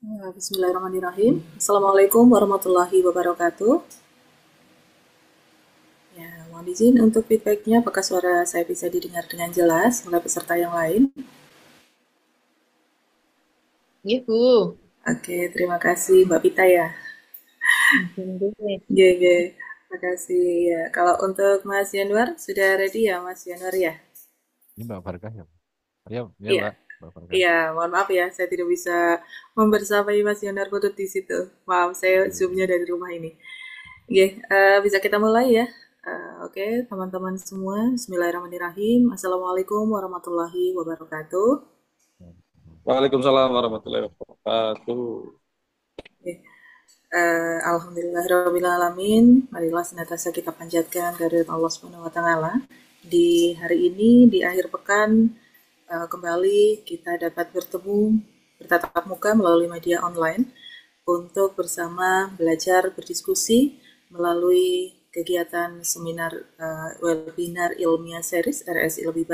Bismillahirrahmanirrahim. Assalamualaikum warahmatullahi wabarakatuh. Ya, mohon izin untuk feedbacknya. Apakah suara saya bisa didengar dengan jelas oleh peserta yang lain? Iya, Bu. Oke, terima kasih Mbak Pita ya. Izin dulu. GG, terima kasih ya. Kalau untuk Mas Januar, sudah ready ya Mas Januar ya? Ini Mbak Farkah ya? Ya, ya Iya, Mbak, Mbak Farkah. iya, mohon maaf ya, saya tidak bisa membersamai Mas Januar Putut di situ. Maaf, saya Oke, zoomnya dari rumah ini. Oke, bisa kita mulai ya. Oke, teman-teman semua, Bismillahirrahmanirrahim. Assalamualaikum warahmatullahi wabarakatuh. Waalaikumsalam warahmatullahi wabarakatuh. Oke, Alhamdulillahirrahmanirrahim. Marilah senantiasa kita panjatkan kehadirat Allah Subhanahu Wa Taala. Di hari ini, di akhir pekan, kembali kita dapat bertemu bertatap muka melalui media online untuk bersama belajar berdiskusi melalui kegiatan seminar webinar ilmiah series RSI lebih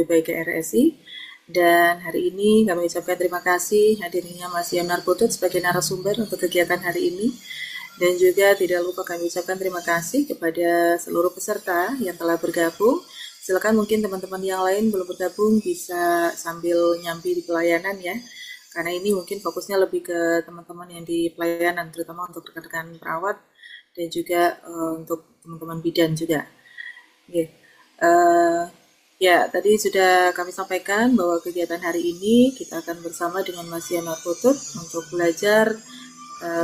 baik ke RSI. Dan hari ini kami ucapkan terima kasih hadirnya Mas Yonar Putut sebagai narasumber untuk kegiatan hari ini. Dan juga tidak lupa kami ucapkan terima kasih kepada seluruh peserta yang telah bergabung. Silakan mungkin teman-teman yang lain belum bergabung bisa sambil nyambi di pelayanan ya. Karena ini mungkin fokusnya lebih ke teman-teman yang di pelayanan, terutama untuk rekan-rekan perawat dan juga untuk teman-teman bidan juga. Oke. Ya, tadi sudah kami sampaikan bahwa kegiatan hari ini kita akan bersama dengan Mas Yana Putut untuk belajar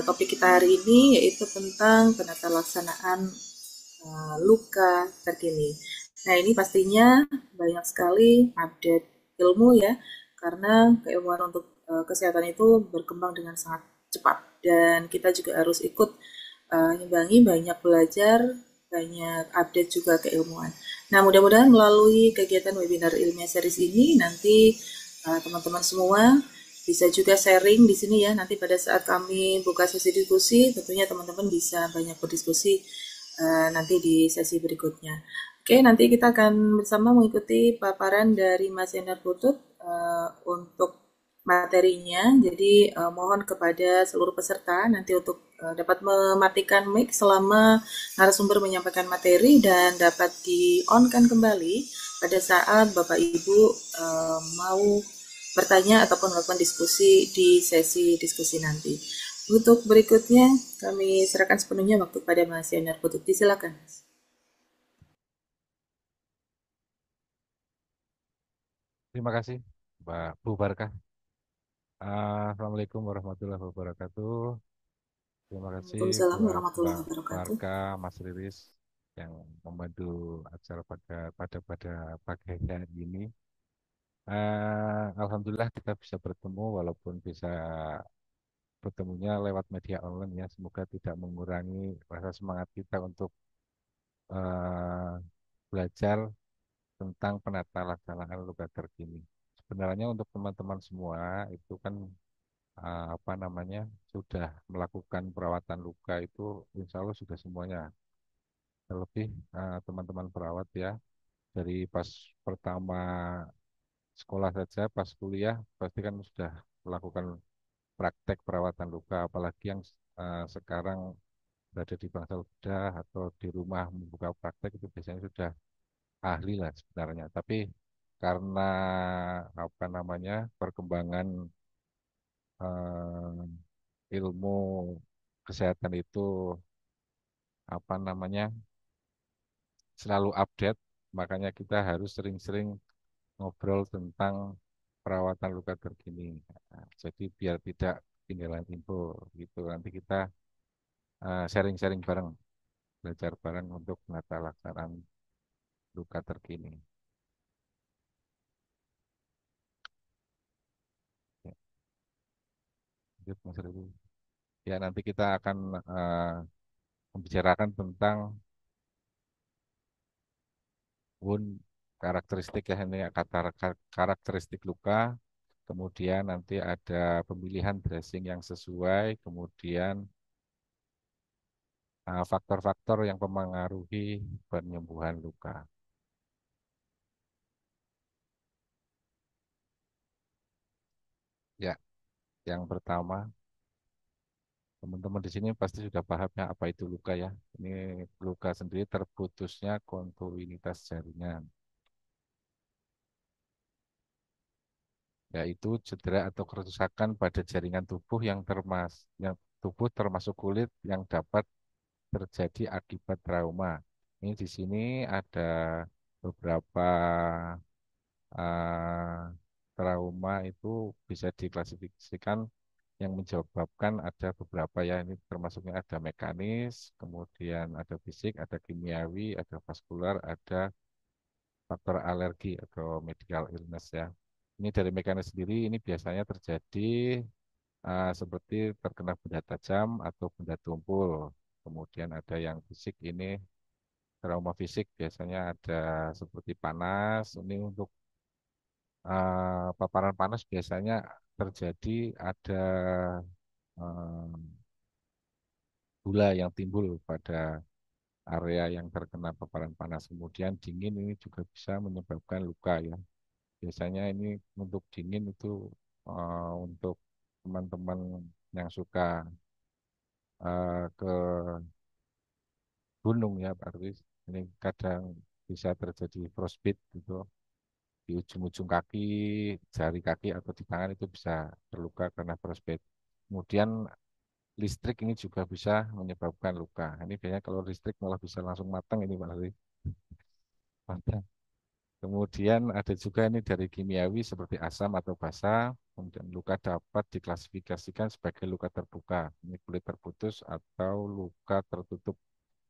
topik kita hari ini yaitu tentang penata laksanaan luka terkini. Nah, ini pastinya banyak sekali update ilmu ya, karena keilmuan untuk kesehatan itu berkembang dengan sangat cepat dan kita juga harus ikut imbangi banyak belajar, banyak update juga keilmuan. Nah, mudah-mudahan melalui kegiatan webinar ilmiah series ini nanti teman-teman semua bisa juga sharing di sini ya. Nanti pada saat kami buka sesi diskusi, tentunya teman-teman bisa banyak berdiskusi nanti di sesi berikutnya. Oke, nanti kita akan bersama mengikuti paparan dari Mas Endar Putut untuk materinya. Jadi mohon kepada seluruh peserta nanti untuk dapat mematikan mic selama narasumber menyampaikan materi dan dapat di-on-kan kembali pada saat Bapak Ibu mau bertanya ataupun melakukan diskusi di sesi diskusi nanti. Untuk berikutnya, kami serahkan sepenuhnya waktu pada Mas Yanar Putut. Silakan. terima kasih Mbak Bu Farkah. Assalamualaikum warahmatullahi wabarakatuh. Terima kasih Waalaikumsalam buat warahmatullahi Mbak wabarakatuh. Farkah, Mas Riris yang membantu acara pada pagi hari ini. Alhamdulillah kita bisa bertemu walaupun bisa bertemunya lewat media online ya. Semoga tidak mengurangi rasa semangat kita untuk eh, belajar tentang penata laksanaan luka terkini. Sebenarnya untuk teman-teman semua itu kan apa namanya sudah melakukan perawatan luka itu insya Allah sudah semuanya. Terlebih teman-teman perawat ya dari pas pertama sekolah saja, pas kuliah pasti kan sudah melakukan praktek perawatan luka, apalagi yang sekarang berada di bangsa sudah atau di rumah membuka praktek itu biasanya sudah ahli lah sebenarnya. Tapi karena apa namanya perkembangan ilmu kesehatan itu apa namanya selalu update, makanya kita harus sering-sering ngobrol tentang perawatan luka terkini. Nah, jadi biar tidak ketinggalan info gitu. Nanti kita sharing-sharing bareng, belajar bareng untuk menata laksanaan luka terkini. Ya, lanjut, Mas Rudi. Ya, nanti kita akan membicarakan tentang wound karakteristik ya ini kata karakteristik luka. Kemudian nanti ada pemilihan dressing yang sesuai, kemudian faktor-faktor yang mempengaruhi penyembuhan luka. Ya, yang pertama, teman-teman di sini pasti sudah paham ya apa itu luka ya. Ini luka sendiri terputusnya kontinuitas jaringan, yaitu cedera atau kerusakan pada jaringan tubuh yang tubuh termasuk kulit yang dapat terjadi akibat trauma. Ini di sini ada beberapa eh, trauma itu bisa diklasifikasikan yang menyebabkan ada beberapa ya, ini termasuknya ada mekanis, kemudian ada fisik, ada kimiawi, ada vaskular, ada faktor alergi atau medical illness ya. Ini dari mekanis sendiri ini biasanya terjadi seperti terkena benda tajam atau benda tumpul. Kemudian ada yang fisik ini trauma fisik biasanya ada seperti panas. Ini untuk paparan panas biasanya terjadi ada eh, gula yang timbul pada area yang terkena paparan panas. Kemudian dingin ini juga bisa menyebabkan luka ya. Biasanya ini untuk dingin itu untuk teman-teman yang suka ke gunung ya, berarti ini kadang bisa terjadi frostbite gitu di ujung-ujung kaki, jari kaki atau di tangan itu bisa terluka karena frostbite. Kemudian listrik ini juga bisa menyebabkan luka. Ini biasanya kalau listrik malah bisa langsung matang ini Pak Leri. Matang. Kemudian ada juga ini dari kimiawi seperti asam atau basa. Kemudian luka dapat diklasifikasikan sebagai luka terbuka. Ini kulit terputus atau luka tertutup.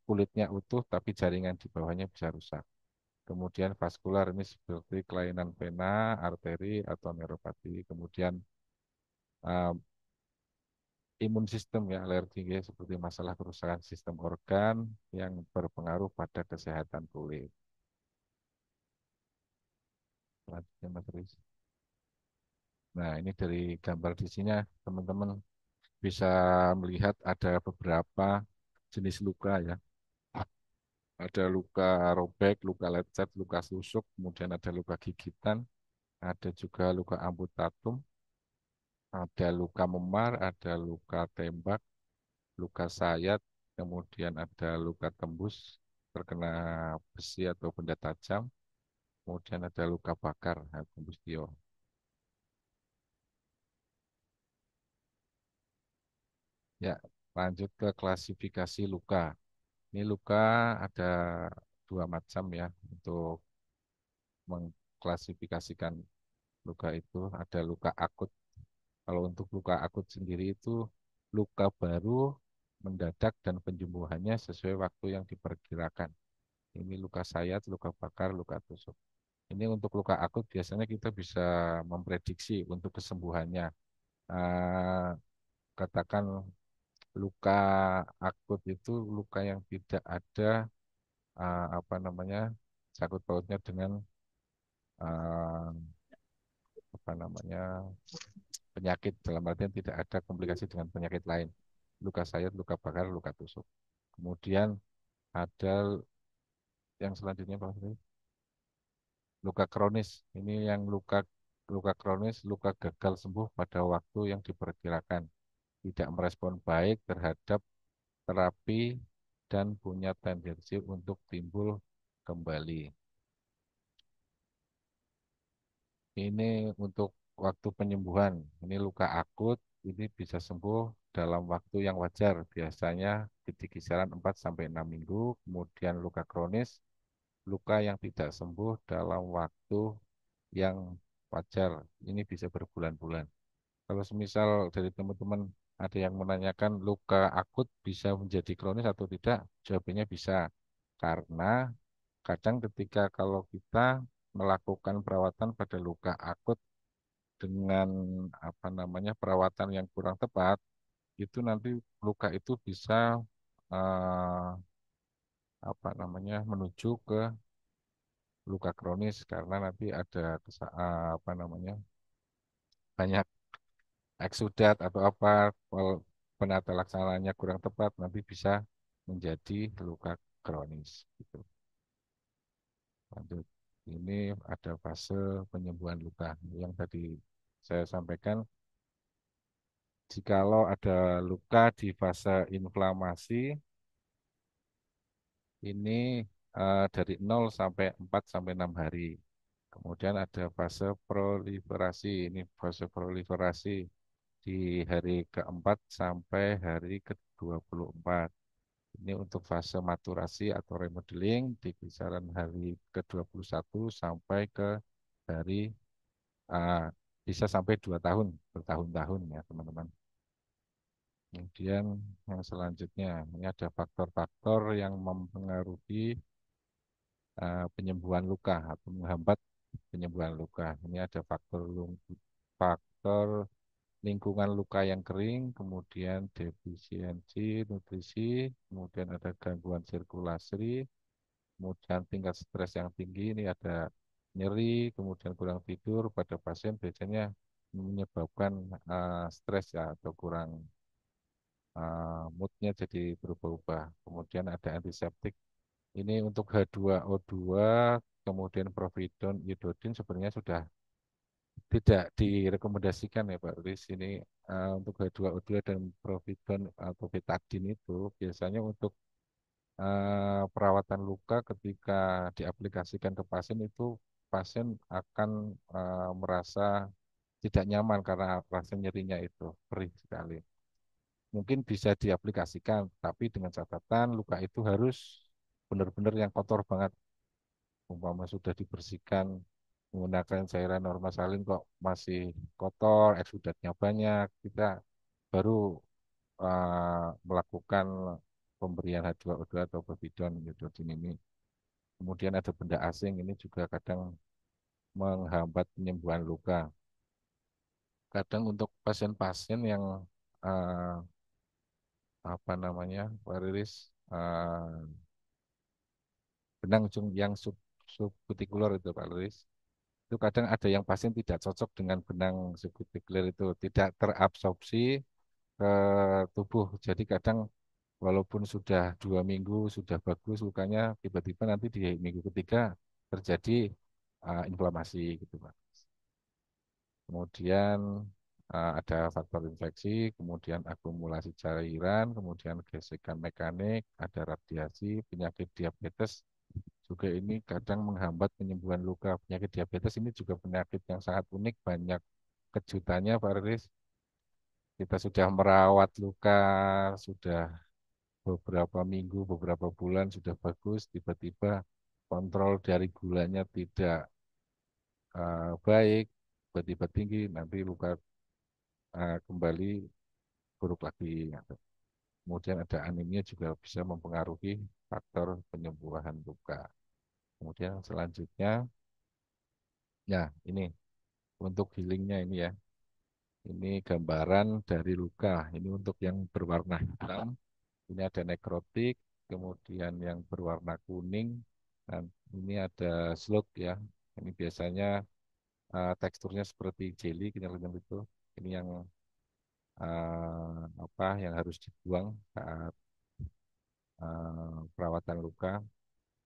Kulitnya utuh tapi jaringan di bawahnya bisa rusak. Kemudian vaskular ini seperti kelainan vena, arteri, atau neuropati. Kemudian eh, imun sistem ya, alergi ya, seperti masalah kerusakan sistem organ yang berpengaruh pada kesehatan kulit. Selanjutnya Mas Riz. Nah, ini dari gambar di sini ya, teman-teman bisa melihat ada beberapa jenis luka ya. Ada luka robek, luka lecet, luka tusuk, kemudian ada luka gigitan, ada juga luka amputatum, ada luka memar, ada luka tembak, luka sayat, kemudian ada luka tembus terkena besi atau benda tajam, kemudian ada luka bakar, kombustio. Ya, lanjut ke klasifikasi luka. Ini luka ada dua macam ya untuk mengklasifikasikan luka itu. Ada luka akut. Kalau untuk luka akut sendiri itu luka baru mendadak dan penyembuhannya sesuai waktu yang diperkirakan. Ini luka sayat, luka bakar, luka tusuk. Ini untuk luka akut biasanya kita bisa memprediksi untuk kesembuhannya. Eh, Katakan luka akut itu luka yang tidak ada apa namanya sangkut pautnya dengan eh, apa namanya penyakit dalam artian tidak ada komplikasi dengan penyakit lain. Luka sayat, luka bakar, luka tusuk. Kemudian ada yang selanjutnya Pak Fahri, luka kronis. Ini yang luka luka kronis, luka gagal sembuh pada waktu yang diperkirakan, tidak merespon baik terhadap terapi dan punya tendensi untuk timbul kembali. Ini untuk waktu penyembuhan. Ini luka akut, ini bisa sembuh dalam waktu yang wajar, biasanya di kisaran 4 sampai 6 minggu. Kemudian luka kronis, luka yang tidak sembuh dalam waktu yang wajar. Ini bisa berbulan-bulan. Kalau semisal dari teman-teman ada yang menanyakan luka akut bisa menjadi kronis atau tidak, jawabannya bisa. Karena kadang ketika kalau kita melakukan perawatan pada luka akut dengan apa namanya perawatan yang kurang tepat, itu nanti luka itu bisa eh, apa namanya menuju ke luka kronis karena nanti ada apa namanya banyak eksudat atau apa kalau penata laksanaannya kurang tepat nanti bisa menjadi luka kronis gitu. Lanjut. Ini ada fase penyembuhan luka yang tadi saya sampaikan Jikalau ada luka di fase inflamasi, ini dari 0 sampai 4 sampai 6 hari. Kemudian ada fase proliferasi. Ini fase proliferasi di hari keempat sampai hari ke-24. Ini untuk fase maturasi atau remodeling di kisaran hari ke-21 sampai ke hari uh, bisa sampai 2 tahun, bertahun-tahun ya teman-teman. Kemudian yang selanjutnya, ini ada faktor-faktor yang mempengaruhi penyembuhan luka atau menghambat penyembuhan luka. Ini ada faktor lingkungan luka yang kering, kemudian defisiensi nutrisi, kemudian ada gangguan sirkulasi, kemudian tingkat stres yang tinggi, ini ada nyeri, kemudian kurang tidur pada pasien biasanya menyebabkan stres ya atau kurang moodnya jadi berubah-ubah. Kemudian ada antiseptik. Ini untuk H2O2, kemudian providon, iodin sebenarnya sudah tidak direkomendasikan ya Pak Riz. Ini untuk H2O2 dan providon atau betadine itu biasanya untuk perawatan luka ketika diaplikasikan ke pasien itu pasien akan merasa tidak nyaman karena rasa nyerinya itu perih sekali. Mungkin bisa diaplikasikan, tapi dengan catatan luka itu harus benar-benar yang kotor banget. Umpama sudah dibersihkan menggunakan cairan normalsalin kok masih kotor, eksudatnya banyak, kita baru melakukan pemberian H2O2 atau povidon iodin ini. Kemudian ada benda asing, ini juga kadang menghambat penyembuhan luka. Kadang untuk pasien-pasien yang eh, apa namanya, Pak Riris, benang yang subkutikuler itu Pak Riris, itu kadang ada yang pasien tidak cocok dengan benang subkutikuler itu, tidak terabsorpsi ke tubuh. Jadi kadang walaupun sudah 2 minggu sudah bagus lukanya, tiba-tiba nanti di minggu ketiga terjadi inflamasi gitu Pak. Kemudian ada faktor infeksi, kemudian akumulasi cairan, kemudian gesekan mekanik, ada radiasi, penyakit diabetes juga ini kadang menghambat penyembuhan luka. Penyakit diabetes ini juga penyakit yang sangat unik, banyak kejutannya Pak Riris. Kita sudah merawat luka, sudah beberapa minggu, beberapa bulan sudah bagus, tiba-tiba kontrol dari gulanya tidak baik, tiba-tiba tinggi, nanti luka kembali buruk lagi. Kemudian ada anemia juga bisa mempengaruhi faktor penyembuhan luka. Kemudian selanjutnya, ya ini untuk healingnya ini ya. Ini gambaran dari luka. Ini untuk yang berwarna hitam. Ini ada nekrotik, kemudian yang berwarna kuning, dan ini ada slug ya. Ini biasanya teksturnya seperti jelly, kenyal-kenyal itu. Ini yang apa yang harus dibuang saat perawatan luka.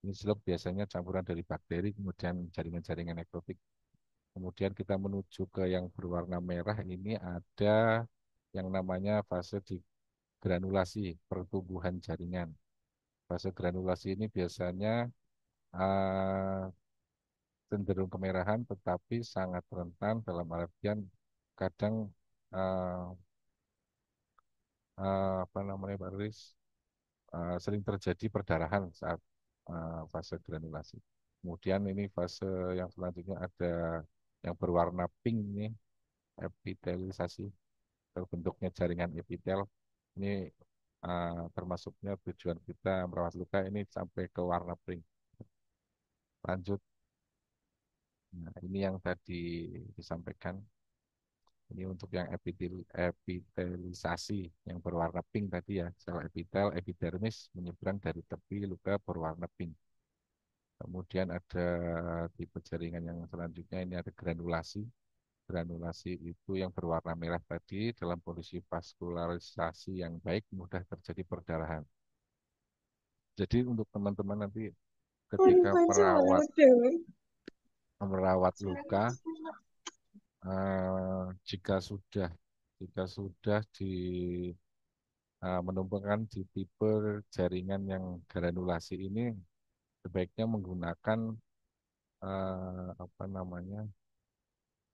Ini slug biasanya campuran dari bakteri, kemudian jaringan-jaringan nekrotik. Kemudian kita menuju ke yang berwarna merah, ini ada yang namanya fase di granulasi, pertumbuhan jaringan. Fase granulasi ini biasanya uh, cenderung kemerahan, tetapi sangat rentan dalam artian kadang uh, apa namanya Pak Riris, sering terjadi perdarahan saat fase granulasi. Kemudian ini fase yang selanjutnya ada yang berwarna pink ini, epitelisasi, terbentuknya jaringan epitel. Ini termasuknya tujuan kita merawat luka ini sampai ke warna pink. Lanjut. Nah, ini yang tadi disampaikan. Ini untuk yang epitelisasi yang berwarna pink tadi ya. Sel epitel, epidermis menyeberang dari tepi luka berwarna pink. Kemudian ada tipe jaringan yang selanjutnya, ini ada granulasi. Granulasi itu yang berwarna merah tadi dalam kondisi vaskularisasi yang baik mudah terjadi perdarahan. Jadi untuk teman-teman nanti ketika merawat luka, jika sudah jika sudah menumpangkan di tipe jaringan yang granulasi ini, sebaiknya menggunakan apa namanya,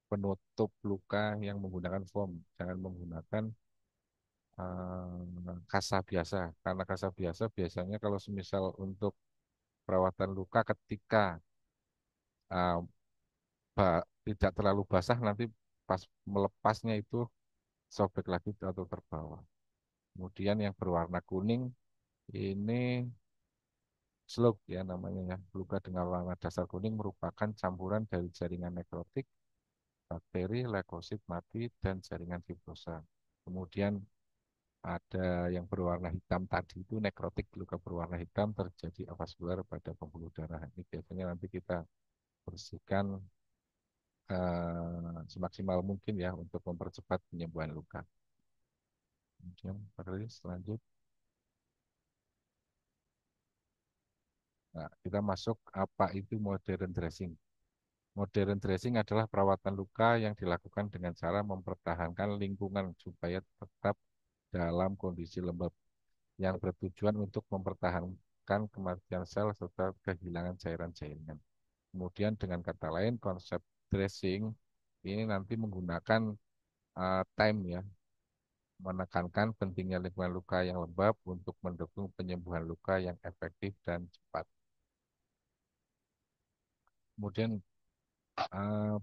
penutup luka yang menggunakan foam, jangan menggunakan kasa biasa. Karena kasa biasa biasanya kalau semisal untuk perawatan luka ketika eh, tidak terlalu basah, nanti pas melepasnya itu sobek lagi atau terbawa. Kemudian yang berwarna kuning ini slope ya namanya ya. Luka dengan warna dasar kuning merupakan campuran dari jaringan nekrotik, bakteri, leukosit mati, dan jaringan fibrosa. Kemudian ada yang berwarna hitam tadi itu nekrotik, luka berwarna hitam terjadi avaskular pada pembuluh darah. Ini biasanya nanti kita bersihkan semaksimal mungkin ya untuk mempercepat penyembuhan luka. Kemudian lanjut. Nah, kita masuk apa itu modern dressing. Modern dressing adalah perawatan luka yang dilakukan dengan cara mempertahankan lingkungan supaya tetap dalam kondisi lembab yang bertujuan untuk mempertahankan kematian sel serta kehilangan cairan-cairan. Kemudian dengan kata lain konsep dressing ini nanti menggunakan time ya, menekankan pentingnya lingkungan luka yang lembab untuk mendukung penyembuhan luka yang efektif dan cepat. Kemudian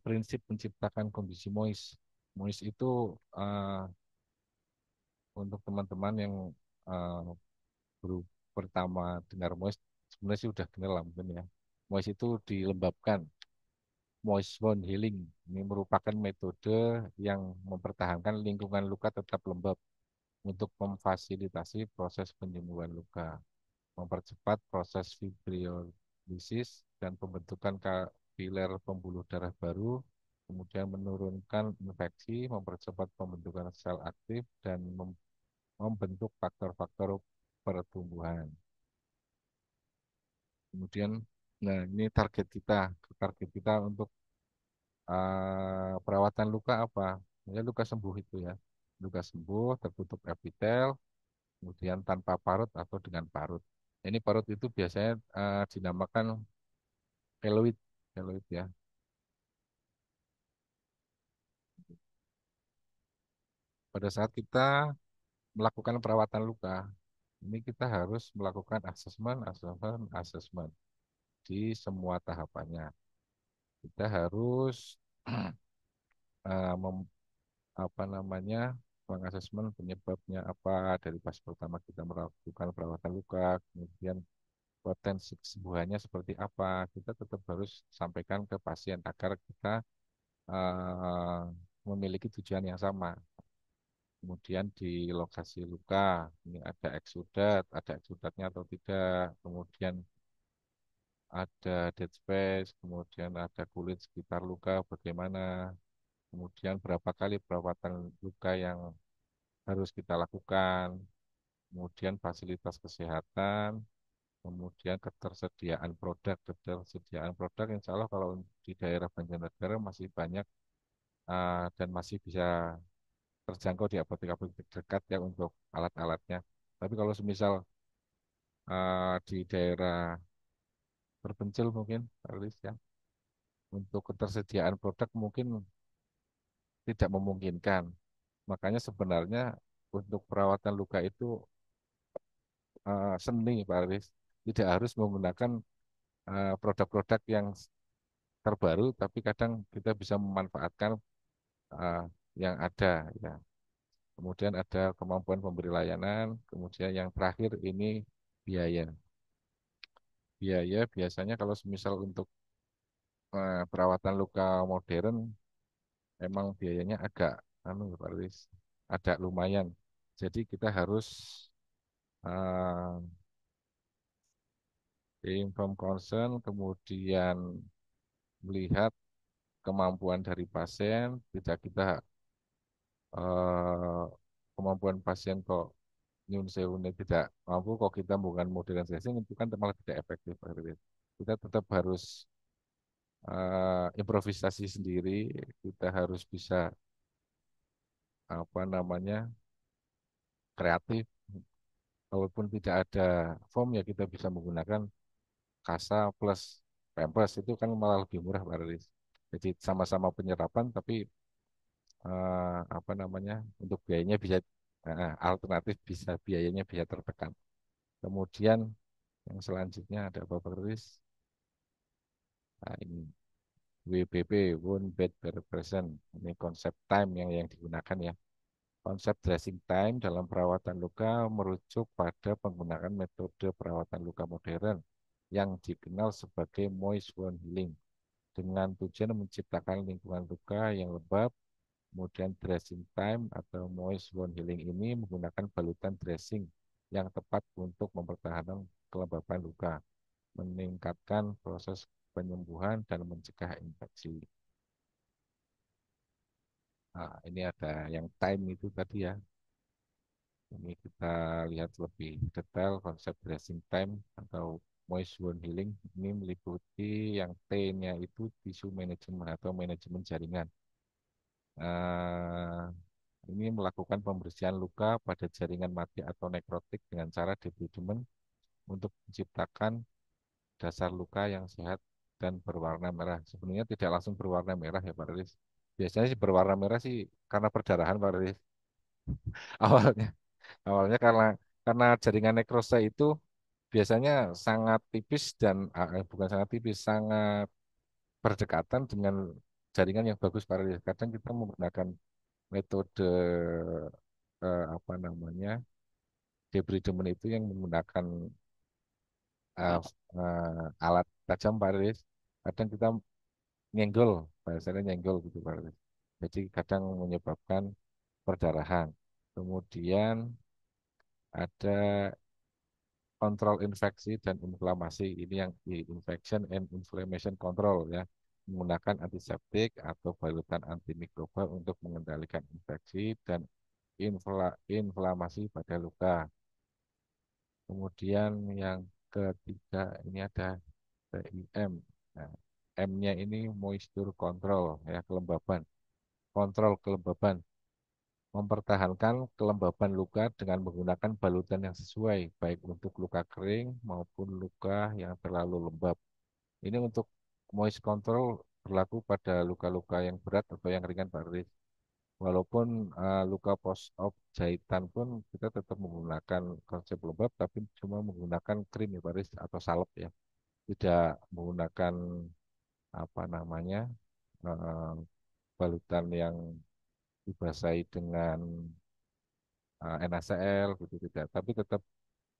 prinsip menciptakan kondisi moist. Moist itu untuk teman-teman yang uh, baru pertama dengar moist, sebenarnya sih udah dengar lah mungkin ya. Moist itu dilembabkan. Moist wound healing ini merupakan metode yang mempertahankan lingkungan luka tetap lembab untuk memfasilitasi proses penyembuhan luka, mempercepat proses fibrilisis dan pembentukan kapiler pembuluh darah baru, kemudian menurunkan infeksi, mempercepat pembentukan sel aktif, dan membentuk faktor-faktor pertumbuhan. Kemudian, nah ini target kita untuk perawatan luka apa? Ya, luka sembuh itu ya, luka sembuh, tertutup epitel, kemudian tanpa parut atau dengan parut. Ini parut itu biasanya dinamakan keloid, keloid ya. Pada saat kita melakukan perawatan luka, ini kita harus melakukan asesmen di semua tahapannya. Kita harus apa namanya mengasesmen penyebabnya apa dari pas pertama kita melakukan perawatan luka, kemudian potensi kesembuhannya seperti apa. Kita tetap harus sampaikan ke pasien agar kita uh, memiliki tujuan yang sama. Kemudian di lokasi luka, ini ada eksudatnya atau tidak, kemudian ada dead space, kemudian ada kulit sekitar luka bagaimana, kemudian berapa kali perawatan luka yang harus kita lakukan, kemudian fasilitas kesehatan, kemudian ketersediaan produk, insya Allah kalau di daerah Banjarnegara masih banyak dan masih bisa terjangkau di apotek-apotek terdekat ya untuk alat-alatnya. Tapi kalau semisal di daerah terpencil mungkin, Alis ya, untuk ketersediaan produk mungkin tidak memungkinkan. Makanya sebenarnya untuk perawatan luka itu seni, Pak Aris. Tidak harus menggunakan produk-produk yang terbaru, tapi kadang kita bisa memanfaatkan eh, yang ada ya. Kemudian ada kemampuan pemberi layanan, kemudian yang terakhir ini biaya. Biaya biasanya kalau semisal untuk perawatan luka modern emang biayanya agak Pak Riz, agak lumayan. Jadi kita harus uh, inform concern, kemudian melihat kemampuan dari pasien, tidak kita eh, kemampuan pasien kok nyun sewune tidak mampu kok kita bukan modern dressing itu kan malah tidak efektif akhirnya. Kita tetap harus improvisasi sendiri, kita harus bisa apa namanya kreatif. Walaupun tidak ada foam ya kita bisa menggunakan kasa plus pampers itu kan malah lebih murah Pak Riris. Jadi sama-sama penyerapan tapi apa namanya untuk biayanya bisa alternatif bisa biayanya bisa tertekan. Kemudian yang selanjutnya ada apa Pak Riris? Nah, ini WBP, Wound Bed Better Present. Ini konsep time yang digunakan ya. Konsep dressing time dalam perawatan luka merujuk pada penggunaan metode perawatan luka modern yang dikenal sebagai moist wound healing dengan tujuan menciptakan lingkungan luka yang lembab. Kemudian dressing time atau moist wound healing ini menggunakan balutan dressing yang tepat untuk mempertahankan kelembapan luka, meningkatkan proses penyembuhan dan mencegah infeksi. Nah, ini ada yang time itu tadi ya. Ini kita lihat lebih detail konsep dressing time atau moist wound healing. Ini meliputi yang T-nya itu tissue management atau manajemen jaringan. Eh, ini melakukan pembersihan luka pada jaringan mati atau nekrotik dengan cara debridement untuk menciptakan dasar luka yang sehat dan berwarna merah. Sebenarnya tidak langsung berwarna merah ya Pak Riris. Biasanya sih berwarna merah sih karena perdarahan Pak Riris. Awalnya, awalnya karena jaringan nekrosa itu biasanya sangat tipis dan bukan sangat tipis, sangat berdekatan dengan jaringan yang bagus Pak Riris. Kadang kita menggunakan metode apa namanya debridement itu yang menggunakan uh, alat tajam Pak Riris. Kadang kita nyenggol, bahasanya nyenggol gitu Pak Riris. Jadi kadang menyebabkan perdarahan. Kemudian ada kontrol infeksi dan inflamasi. Ini yang di infection and inflammation control ya. Menggunakan antiseptik atau balutan antimikroba untuk mengendalikan infeksi dan inflamasi pada luka. Kemudian yang ketiga ini ada PIM. Nah, M-nya ini moisture control ya kelembaban. Kontrol kelembaban. Mempertahankan kelembaban luka dengan menggunakan balutan yang sesuai, baik untuk luka kering maupun luka yang terlalu lembab. Ini untuk moist control berlaku pada luka-luka yang berat atau yang ringan, Pak Riz. Walaupun luka post-op jahitan pun kita tetap menggunakan konsep lembab, tapi cuma menggunakan krim ya, Pak Riz, atau salep ya. Tidak menggunakan apa namanya eh, balutan yang dibasahi dengan NaCl gitu tidak, tapi tetap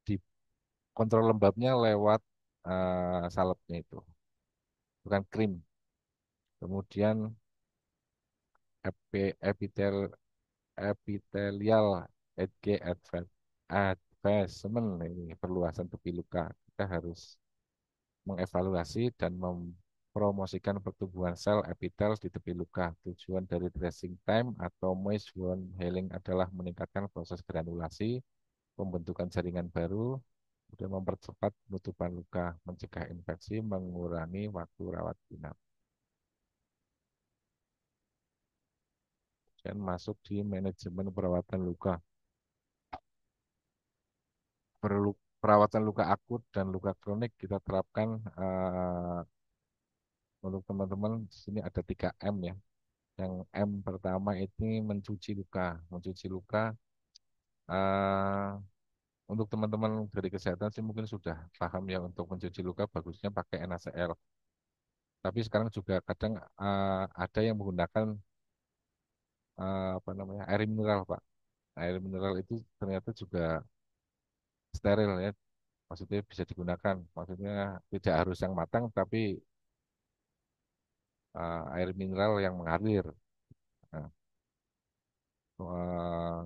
di kontrol lembabnya lewat salepnya itu, bukan krim. Kemudian epitel epithelial advancement ini perluasan tepi luka. Kita harus mengevaluasi dan mempromosikan pertumbuhan sel epitel di tepi luka. Tujuan dari dressing time atau moist wound healing adalah meningkatkan proses granulasi, pembentukan jaringan baru, kemudian mempercepat penutupan luka, mencegah infeksi, mengurangi waktu rawat inap. Dan masuk di manajemen perawatan luka. Perawatan luka akut dan luka kronik kita terapkan untuk teman-teman di sini ada 3M ya. Yang M pertama ini mencuci luka. Mencuci luka eh, untuk teman-teman dari kesehatan sih mungkin sudah paham ya untuk mencuci luka bagusnya pakai NaCl. Tapi sekarang juga kadang ada yang menggunakan apa namanya air mineral Pak. Air mineral itu ternyata juga steril ya. Maksudnya bisa digunakan. Maksudnya tidak harus yang matang tapi air mineral yang mengalir. Nah,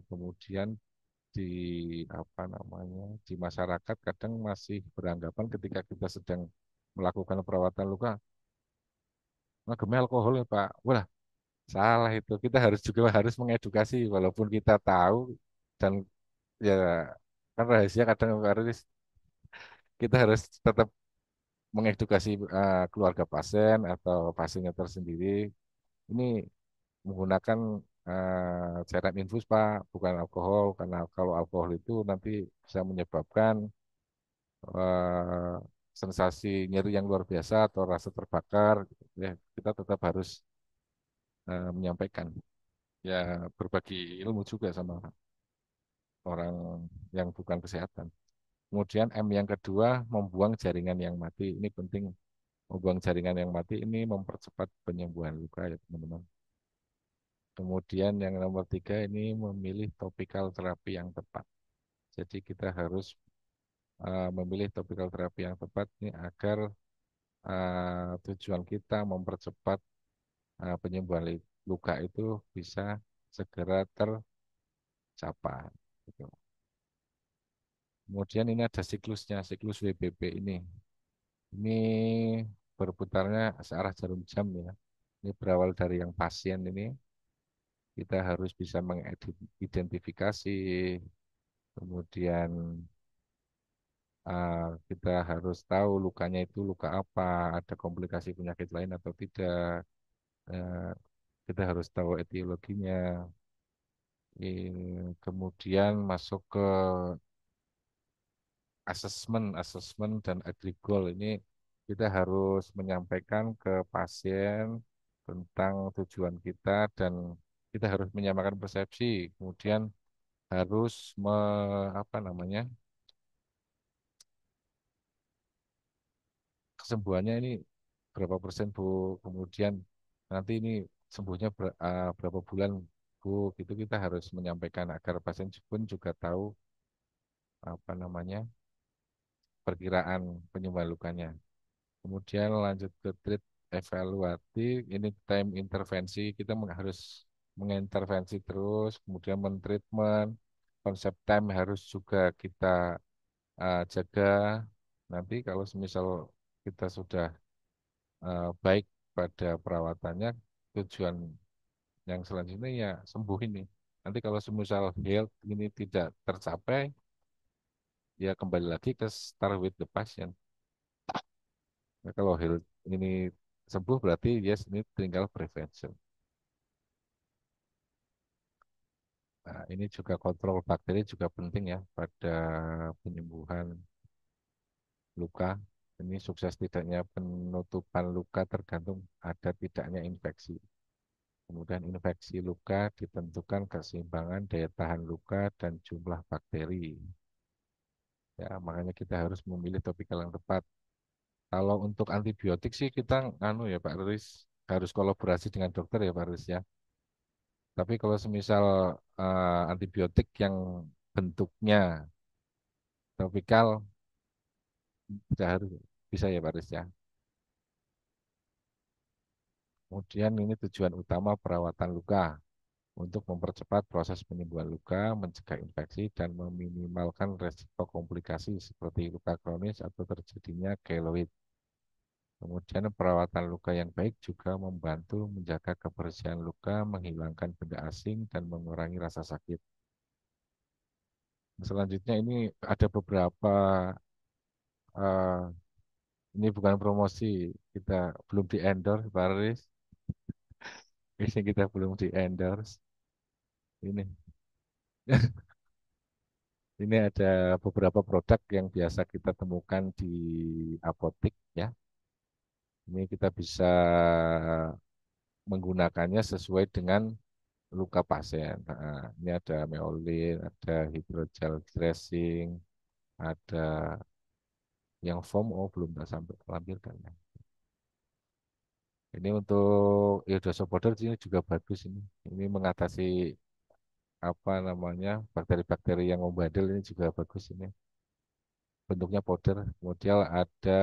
kemudian di apa namanya di masyarakat kadang masih beranggapan ketika kita sedang melakukan perawatan luka, nah gemih alkohol ya Pak. Wah, salah itu. Kita harus juga harus mengedukasi walaupun kita tahu dan ya kan rahasia kadang harus kita harus tetap mengedukasi keluarga pasien atau pasiennya tersendiri ini menggunakan cairan infus Pak, bukan alkohol, karena kalau alkohol itu nanti bisa menyebabkan eh, sensasi nyeri yang luar biasa atau rasa terbakar. Gitu. Ya, kita tetap harus menyampaikan, ya berbagi ilmu juga sama orang yang bukan kesehatan. Kemudian M yang kedua, membuang jaringan yang mati. Ini penting, membuang jaringan yang mati ini mempercepat penyembuhan luka ya teman-teman. Kemudian yang nomor tiga ini memilih topikal terapi yang tepat. Jadi kita harus memilih topikal terapi yang tepat ini agar tujuan kita mempercepat penyembuhan luka itu bisa segera tercapai. Gitu. Kemudian ini ada siklusnya, siklus WBB ini. Ini berputarnya searah jarum jam ya. Ini berawal dari yang pasien ini, kita harus bisa mengidentifikasi, kemudian kita harus tahu lukanya itu luka apa, ada komplikasi penyakit lain atau tidak. Eh, kita harus tahu etiologinya. Kemudian masuk ke asesmen dan agree goal ini kita harus menyampaikan ke pasien tentang tujuan kita dan kita harus menyamakan persepsi. Kemudian harus apa namanya kesembuhannya ini berapa persen Bu, kemudian nanti ini sembuhnya berapa bulan Bu, gitu kita harus menyampaikan agar pasien pun juga tahu apa namanya perkiraan penyembuhan lukanya. Kemudian lanjut ke treat evaluatif, ini time intervensi, kita harus mengintervensi terus, kemudian mentreatment, konsep time harus juga kita jaga. Nanti kalau semisal kita sudah baik pada perawatannya, tujuan yang selanjutnya ya sembuh ini. Nanti kalau semisal health ini tidak tercapai, ya kembali lagi ke start with the patient. Nah, kalau health ini sembuh berarti yes ini tinggal prevention. Nah, ini juga kontrol bakteri juga penting ya pada penyembuhan luka. Ini sukses tidaknya penutupan luka tergantung ada tidaknya infeksi. Kemudian infeksi luka ditentukan keseimbangan daya tahan luka dan jumlah bakteri. Ya, makanya kita harus memilih topikal yang tepat. Kalau untuk antibiotik sih kita nganu ya Pak Riris harus kolaborasi dengan dokter ya Pak Riris ya. Tapi kalau semisal antibiotik yang bentuknya topikal tidak harus bisa ya Pak Riz ya. Kemudian ini tujuan utama perawatan luka untuk mempercepat proses penyembuhan luka, mencegah infeksi, dan meminimalkan resiko komplikasi seperti luka kronis atau terjadinya keloid. Kemudian perawatan luka yang baik juga membantu menjaga kebersihan luka, menghilangkan benda asing, dan mengurangi rasa sakit. Selanjutnya ini ada beberapa, eh, ini bukan promosi, kita belum di endorse, Pak Riz. Ini kita belum di endorse. Ini Ini ada beberapa produk yang biasa kita temukan di apotek ya. Ini kita bisa menggunakannya sesuai dengan luka pasien. Nah, ini ada meolin, ada hydrogel dressing, ada yang foam, oh belum tak sampai lampirkan ya. Ini untuk iodosopoder ini juga bagus ini. Ini mengatasi apa namanya bakteri-bakteri yang membandel ini juga bagus ini. Bentuknya powder. Kemudian ada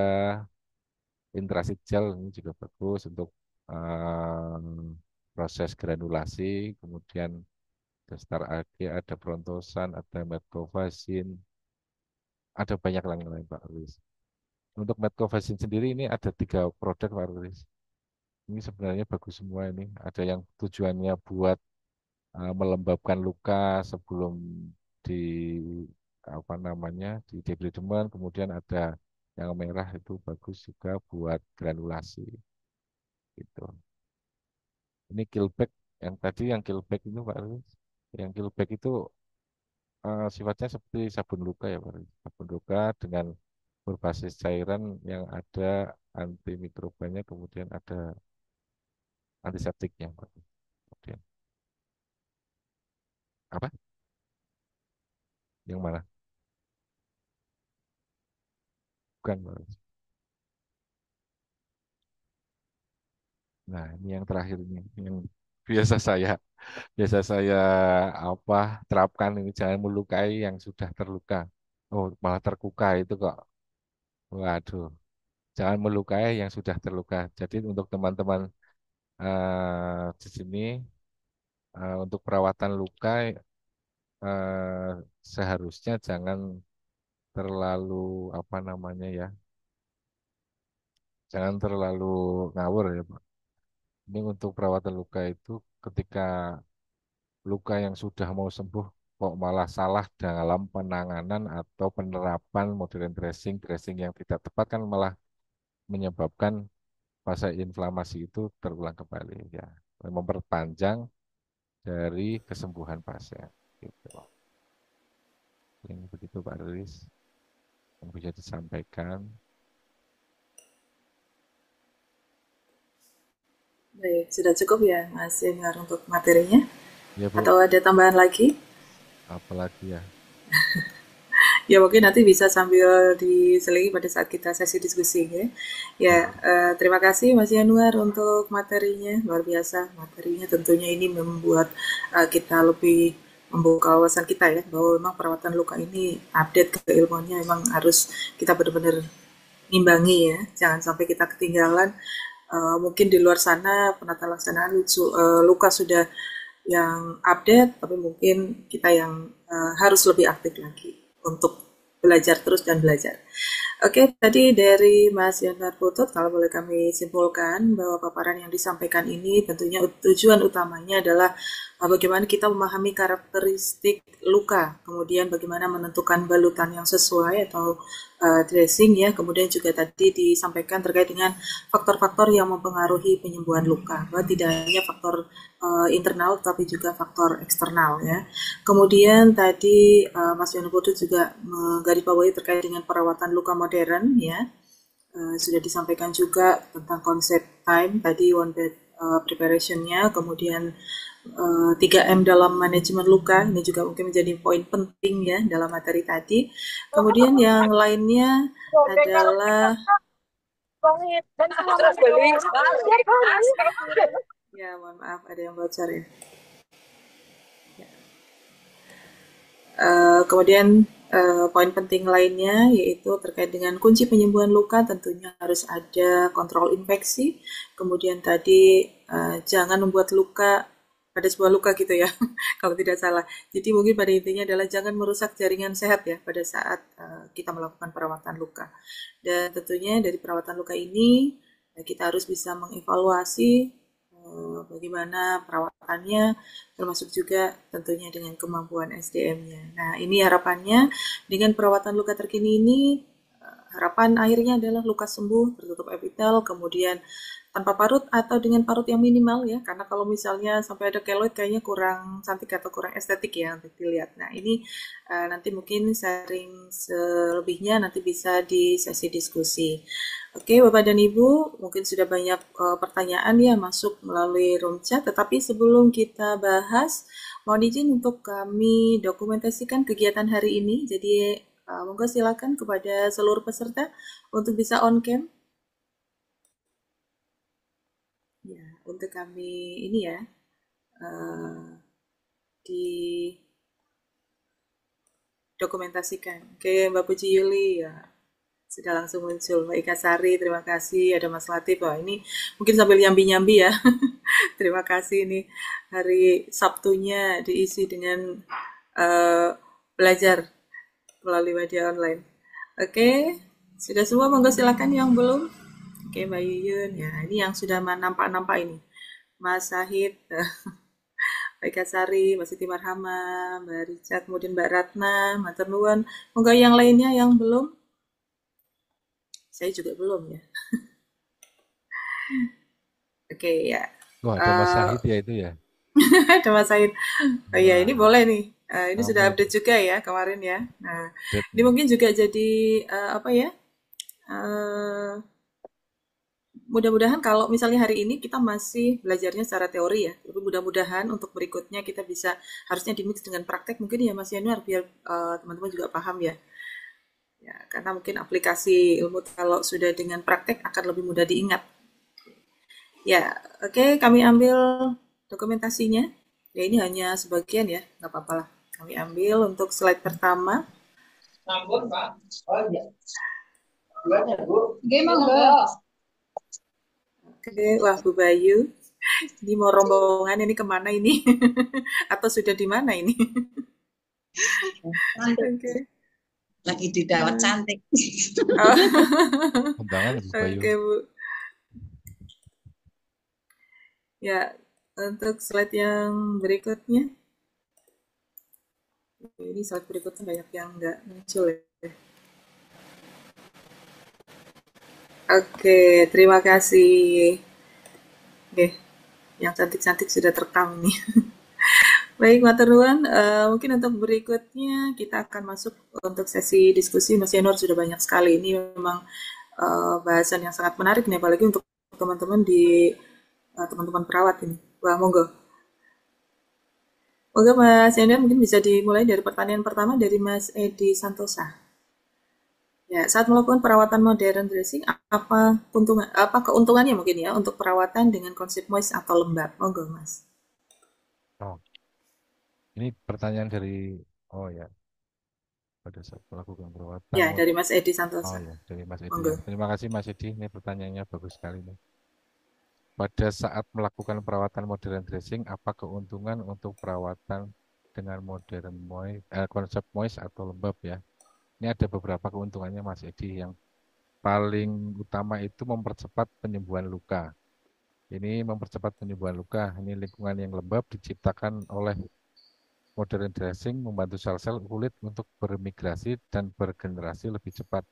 Intrasit gel ini juga bagus untuk proses granulasi, kemudian ada Star AG, ada Brontosan, ada Metcovacin, ada banyak lain-lain Pak Rulis. Untuk Metcovacin sendiri ini ada 3 produk Pak Rulis. Ini sebenarnya bagus semua ini. Ada yang tujuannya buat melembabkan luka sebelum di apa namanya di debridement, kemudian ada yang merah itu bagus juga buat granulasi gitu. Ini Killback Yang tadi yang Kilbek itu Pak Riz, yang Kilbek itu sifatnya seperti sabun luka ya Pak Riz. Sabun luka dengan berbasis cairan yang ada antimikrobanya, kemudian ada antiseptiknya Pak Riz. Kemudian apa? Yang mana? Bukan Pak Riz. Nah, ini yang terakhir ini, yang biasa saya biasa saya apa terapkan ini, jangan melukai yang sudah terluka. Oh, malah terluka itu kok. Waduh, jangan melukai yang sudah terluka. Jadi untuk teman-teman di sini untuk perawatan luka eh, seharusnya jangan terlalu apa namanya ya, jangan terlalu ngawur ya Pak. Ini untuk perawatan luka itu ketika luka yang sudah mau sembuh kok malah salah dalam penanganan atau penerapan modern dressing dressing yang tidak tepat kan malah menyebabkan fase inflamasi itu terulang kembali ya, memperpanjang dari kesembuhan pasien gitu. Yang begitu Pak Riris yang bisa disampaikan. Baik, sudah cukup ya Mas Yanuar untuk materinya? Ya Bu, Atau ada tambahan lagi? apalagi ya. Ya mungkin nanti bisa sambil diselingi pada saat kita sesi diskusi ya. Ya, Ya, terima kasih Mas Yanuar untuk materinya, luar biasa materinya. Tentunya ini membuat kita lebih membuka wawasan kita ya, bahwa memang perawatan luka ini update keilmuannya memang harus kita benar-benar imbangi ya, jangan sampai kita ketinggalan. Mungkin di luar sana penata laksanaan luka sudah yang update, tapi mungkin kita yang harus lebih aktif lagi untuk belajar terus dan belajar. Oke, tadi dari Mas Yanar Putut, kalau boleh kami simpulkan bahwa paparan yang disampaikan ini tentunya tujuan utamanya adalah bagaimana kita memahami karakteristik luka, kemudian bagaimana menentukan balutan yang sesuai atau dressing ya, kemudian juga tadi disampaikan terkait dengan faktor-faktor yang mempengaruhi penyembuhan luka, bahwa tidak hanya faktor internal tapi juga faktor eksternal ya. Kemudian tadi Mas Yono Putu juga menggarisbawahi terkait dengan perawatan luka modern ya. Sudah disampaikan juga tentang konsep time tadi one bed preparation-nya, kemudian 3M dalam manajemen luka ini juga mungkin menjadi poin penting ya dalam materi tadi. Kemudian yang lainnya adalah ya mohon maaf ada yang bocor ya. Kemudian poin penting lainnya yaitu terkait dengan kunci penyembuhan luka tentunya harus ada kontrol infeksi. Kemudian tadi jangan membuat luka pada sebuah luka gitu ya, kalau tidak salah. Jadi mungkin pada intinya adalah jangan merusak jaringan sehat ya pada saat kita melakukan perawatan luka. Dan tentunya dari perawatan luka ini kita harus bisa mengevaluasi bagaimana perawatannya, termasuk juga tentunya dengan kemampuan SDM-nya. Nah, ini harapannya dengan perawatan luka terkini ini, harapan akhirnya adalah luka sembuh, tertutup epitel, kemudian tanpa parut atau dengan parut yang minimal ya, karena kalau misalnya sampai ada keloid kayaknya kurang cantik atau kurang estetik ya untuk dilihat. Nah, ini nanti mungkin sharing selebihnya nanti bisa di sesi diskusi. Oke, Bapak dan Ibu, mungkin sudah banyak pertanyaan ya masuk melalui room chat, tetapi sebelum kita bahas, mohon izin untuk kami dokumentasikan kegiatan hari ini. Jadi, monggo silakan kepada seluruh peserta untuk bisa on cam. Ya, untuk kami ini ya, didokumentasikan. Oke, Mbak Puji Yuli ya, sudah langsung muncul. Mbak Ika Sari, terima kasih. Ada Mas Latif. Wah, ini mungkin sambil nyambi-nyambi ya. Terima kasih ini hari Sabtunya diisi dengan uh, belajar melalui media online. Oke, sudah semua monggo silakan yang belum. Oke, Mbak Yuyun. Ya, ini yang sudah nampak-nampak ini. Mas Sahid, Mbak Ika Sari, Mbak Siti Marhama, Mbak Rica, kemudian Mbak Ratna, Matur Nuwun. Monggo yang lainnya yang belum. Saya juga belum ya. Oke ya. Oh ada Mas Sahid ya itu ya. Ada Mas Said. Oh iya, ini Wah, boleh nih. Ini sudah kamu update juga ya kemarin ya. Nah, update ini nih. mungkin juga jadi apa ya? eh, Mudah-mudahan kalau misalnya hari ini kita masih belajarnya secara teori ya, tapi mudah-mudahan untuk berikutnya kita bisa harusnya dimix dengan praktek mungkin ya Mas Yanuar biar teman-teman juga paham ya. Ya, karena mungkin aplikasi ilmu kalau sudah dengan praktek akan lebih mudah diingat. Ya, oke, kami ambil dokumentasinya. Ya, ini hanya sebagian ya, nggak apa-apa lah. Kami ambil untuk slide pertama. Oke, wah Bu Bayu, ini mau rombongan ini kemana ini? Atau sudah di mana ini? Cantik. Oke. Lagi di dawat Hmm. cantik. Oh, Undangan Bu Bayu. oke Bu. Ya, untuk slide yang berikutnya. Ini slide berikutnya banyak yang nggak muncul ya. Oke, terima kasih. Oke, yang cantik-cantik sudah terekam ini. Baik, Maturnuan, mungkin untuk berikutnya kita akan masuk untuk sesi diskusi. Mas Yanur sudah banyak sekali. Ini memang bahasan yang sangat menarik nih, apalagi untuk teman-teman di teman-teman perawat ini. Wah, monggo. Monggo Mas Yanur mungkin bisa dimulai dari pertanyaan pertama dari Mas Edi Santosa. Ya, saat melakukan perawatan modern dressing, apa keuntungannya mungkin ya untuk perawatan dengan konsep moist atau lembab? Monggo, Mas. Oh, ini pertanyaan dari oh ya, pada saat melakukan perawatan Ya, mod. dari Mas Edi Oh Santosa. ya, dari Mas Edi Monggo. ya. Terima kasih Mas Edi, ini pertanyaannya bagus sekali nih. Pada saat melakukan perawatan modern dressing, apa keuntungan untuk perawatan dengan konsep moist atau lembab ya? Ini ada beberapa keuntungannya Mas Edi. Yang paling utama itu mempercepat penyembuhan luka. Ini mempercepat penyembuhan luka. Ini lingkungan yang lembab diciptakan oleh modern dressing membantu sel-sel kulit untuk bermigrasi dan bergenerasi lebih cepat.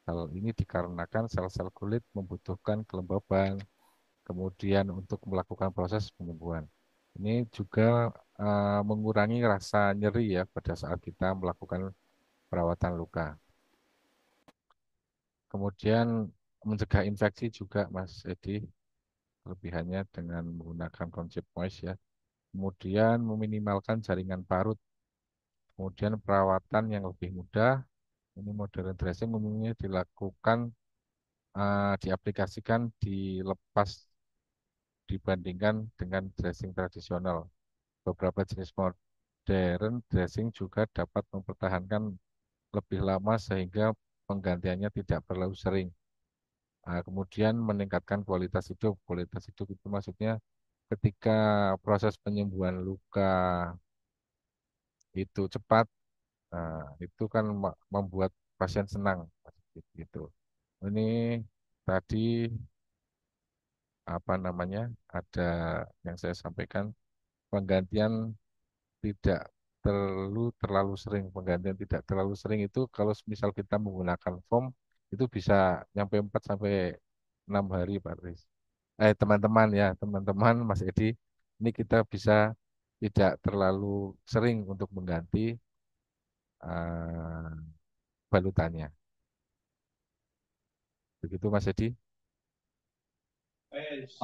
Hal ini dikarenakan sel-sel kulit membutuhkan kelembaban, kemudian untuk melakukan proses penyembuhan. Ini juga mengurangi rasa nyeri ya pada saat kita melakukan perawatan luka. Kemudian mencegah infeksi juga Mas Edi, kelebihannya dengan menggunakan konsep moist ya. Kemudian meminimalkan jaringan parut. Kemudian perawatan yang lebih mudah, ini modern dressing umumnya dilakukan, diaplikasikan dilepas dibandingkan dengan dressing tradisional. Beberapa jenis modern dressing juga dapat mempertahankan lebih lama sehingga penggantiannya tidak perlu sering. Kemudian meningkatkan kualitas hidup. Kualitas hidup itu maksudnya ketika proses penyembuhan luka itu cepat, itu kan membuat pasien senang, gitu. Ini tadi apa namanya ada yang saya sampaikan penggantian tidak terlalu sering. Penggantian tidak terlalu sering itu kalau misal kita menggunakan foam itu bisa nyampe 4 sampai 6 hari Pak Riz. Teman-teman ya, teman-teman Mas Edi, ini kita bisa tidak terlalu sering untuk mengganti eh, balutannya. Begitu Mas Edi.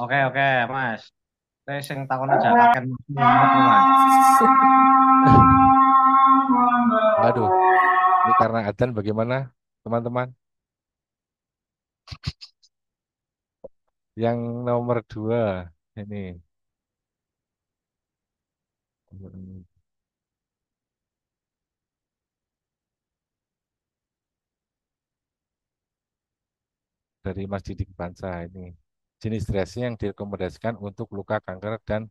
Oke, oke, Mas. Saya sing takon aja kakek Muhammad tuh, Mas. Aduh, ini karena adzan bagaimana teman-teman? Yang nomor dua ini. Hmm, dari Mas Didik Bansa ini. Jenis dressing yang direkomendasikan untuk luka kanker dan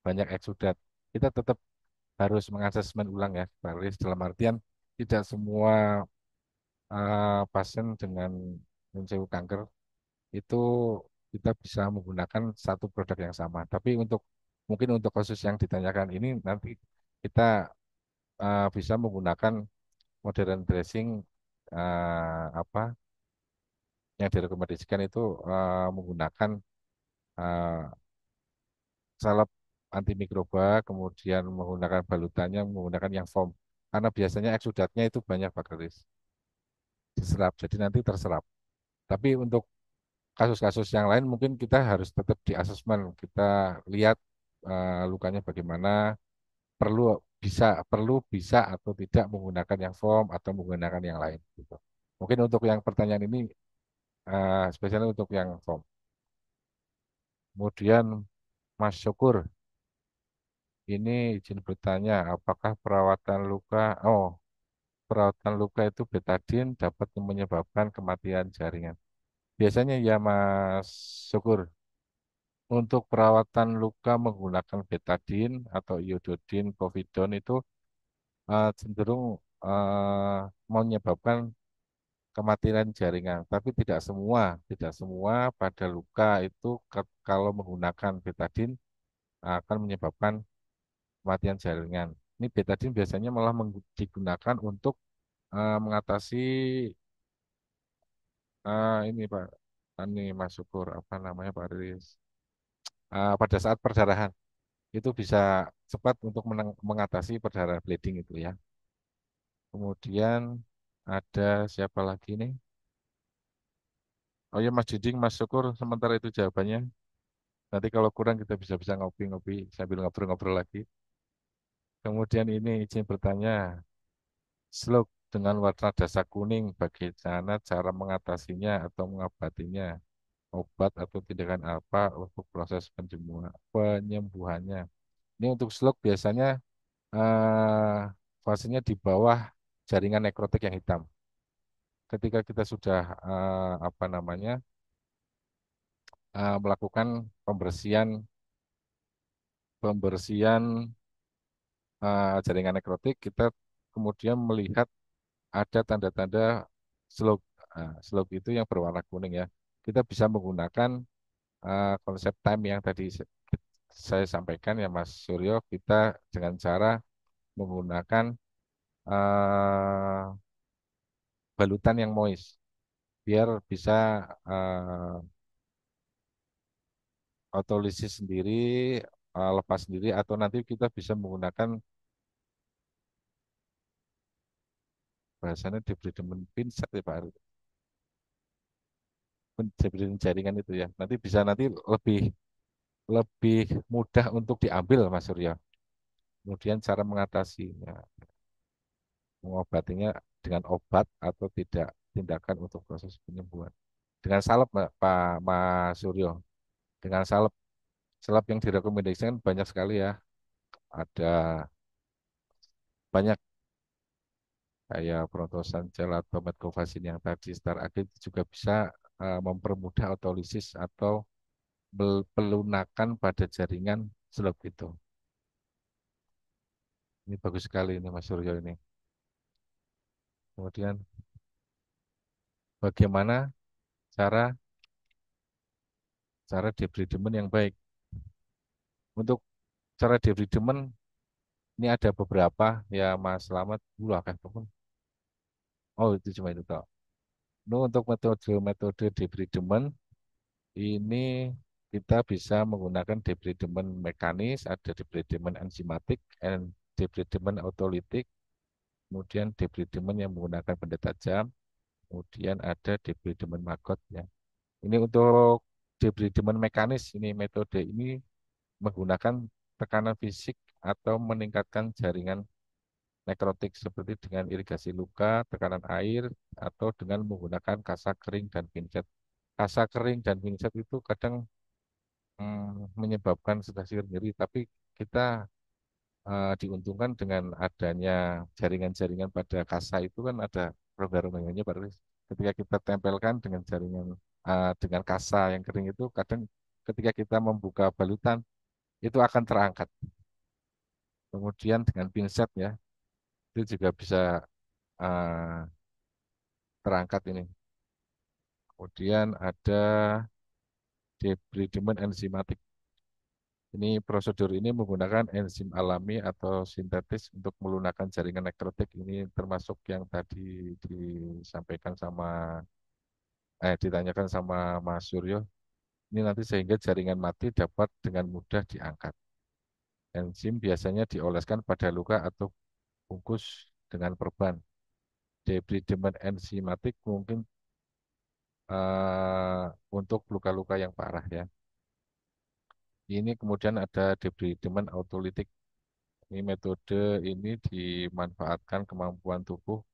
banyak eksudat. Kita tetap harus mengasesmen ulang ya, Pak Riz, dalam artian tidak semua pasien dengan mencewu kanker itu kita bisa menggunakan satu produk yang sama. Tapi mungkin untuk kasus yang ditanyakan ini nanti kita bisa menggunakan modern dressing, apa yang direkomendasikan itu menggunakan uh, salep antimikroba, kemudian menggunakan balutannya, menggunakan yang foam. Karena biasanya eksudatnya itu banyak Pak Kris, diserap, jadi nanti terserap. Tapi untuk kasus-kasus yang lain mungkin kita harus tetap di asesmen, kita lihat lukanya bagaimana, perlu perlu bisa atau tidak menggunakan yang foam atau menggunakan yang lain gitu. Mungkin untuk yang pertanyaan ini spesialnya untuk yang foam. Kemudian Mas Syukur, ini izin bertanya, apakah perawatan luka itu betadin dapat menyebabkan kematian jaringan? Biasanya ya Mas Syukur, untuk perawatan luka menggunakan betadin atau iododin, povidone itu cenderung eh, menyebabkan kematian jaringan, tapi tidak semua pada luka itu kalau menggunakan betadin akan menyebabkan kematian jaringan. Ini betadin biasanya malah digunakan untuk mengatasi ini Pak, ini Mas Syukur, apa namanya Pak Riris, pada saat perdarahan itu bisa cepat untuk mengatasi perdarahan bleeding itu ya. Kemudian ada siapa lagi nih? Oh ya Mas Diding, Mas Syukur, sementara itu jawabannya. Nanti kalau kurang kita bisa ngopi-ngopi sambil ngobrol-ngobrol lagi. Kemudian ini izin bertanya, slug dengan warna dasar kuning, bagaimana cara mengatasinya atau mengobatinya? Obat atau tindakan apa untuk proses penyembuhannya? Ini untuk slug biasanya fasenya di bawah jaringan nekrotik yang hitam. Ketika kita sudah apa namanya melakukan pembersihan pembersihan jaringan nekrotik, kita kemudian melihat ada tanda-tanda slug. Slug itu yang berwarna kuning ya. Kita bisa menggunakan konsep time yang tadi saya sampaikan ya Mas Suryo, kita dengan cara menggunakan eh, balutan yang moist biar bisa eh, autolisis sendiri, lepas sendiri, atau nanti kita bisa menggunakan bahasanya debridement pinset ya Pak Arif. Debridement jaringan itu ya. Nanti lebih lebih mudah untuk diambil Mas Suryo. Kemudian cara mengatasinya, mengobatinya dengan obat atau tidak, tindakan untuk proses penyembuhan. Dengan salep Pak Mas Suryo. Dengan salep, salep yang direkomendasikan banyak sekali ya. Ada banyak kayak Brontosan gel atau Metcovacin yang tadi Star Ag itu juga bisa mempermudah autolisis atau pelunakan pada jaringan seleb itu. Ini bagus sekali ini Mas Suryo ini. Kemudian bagaimana cara cara debridement yang baik? Untuk cara debridement ini ada beberapa ya Mas Slamet. Dulu akan pun. Oh itu cuma itu toh. Nah, untuk metode debridement ini kita bisa menggunakan debridement mekanis, ada debridement enzimatik, dan debridement autolitik, kemudian debridement yang menggunakan benda tajam, kemudian ada debridement maggot ya. Ini untuk debridement mekanis, ini metode ini menggunakan tekanan fisik atau meningkatkan jaringan nekrotik seperti dengan irigasi luka, tekanan air, atau dengan menggunakan kasa kering dan pincet. Kasa kering dan pincet itu kadang menyebabkan sensasi nyeri, tapi kita diuntungkan dengan adanya jaringan-jaringan pada kasa itu kan ada rongga-rongganya Pak Riz. Ketika kita tempelkan dengan jaringan dengan kasa yang kering itu kadang ketika kita membuka balutan itu akan terangkat. Kemudian dengan pinset ya itu juga bisa uh, terangkat ini. Kemudian ada debridement enzimatik. Ini prosedur ini menggunakan enzim alami atau sintetis untuk melunakkan jaringan nekrotik. Ini termasuk yang tadi disampaikan sama ditanyakan sama Mas Suryo. Ini nanti sehingga jaringan mati dapat dengan mudah diangkat. Enzim biasanya dioleskan pada luka atau bungkus dengan perban. Debridement enzimatik mungkin untuk luka-luka yang parah ya. Ini kemudian ada debridement autolitik. Ini metode ini dimanfaatkan kemampuan tubuh